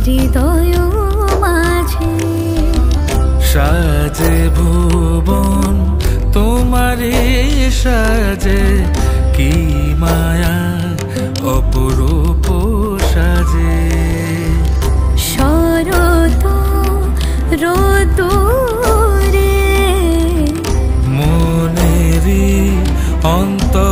হৃদয় মাঝে সাজে ভুবন তোমারে সাজে কি মায়া অপরূপ সাজে শরত রোদুরে মনেরি অন্তর